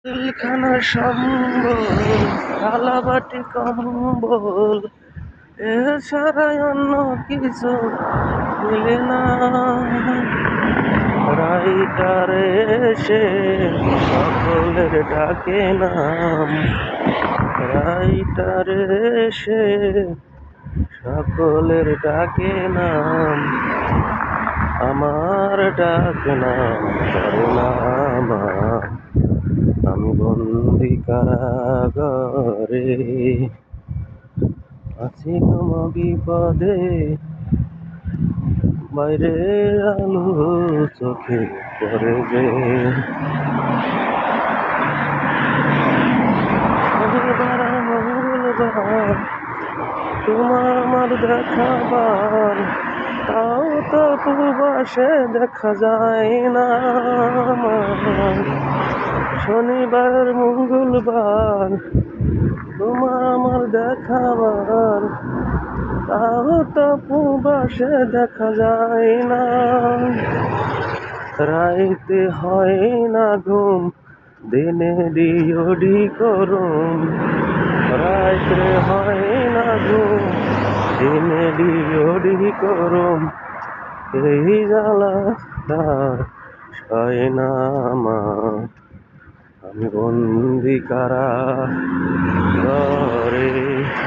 পিলখানা সম্বল, থালাবাটি কম্বল, এছাড়া অন্য কিছু মেলে না। রাইটার এসে সকলের ডাকে নাম, রাইটার এসে সকলের ডাকে নাম, আমার ডাক নাম করে না আমার। আমি বন্দি কারাগারে, আছি কোন বিপদে, বাইরে আলো চোখে পড়ে যে। শনিবার মঙ্গলবার তোমার আমার দেখাবার, তাও তো পূর্বাসে দেখা যায় না আমার। শনিবার মঙ্গলবার তোমার আমার দেখাবার, তাও তো পূর্বাসে দেখা যায় না। রাইতে হয় না ঘুম, দিনে ডিওডি করুম। রাইতে হয় না ঘুম, দিনে ডিওডি করুম। এই জ্বালাটা সয় না আমার, আমি বন্দি কারাগারে।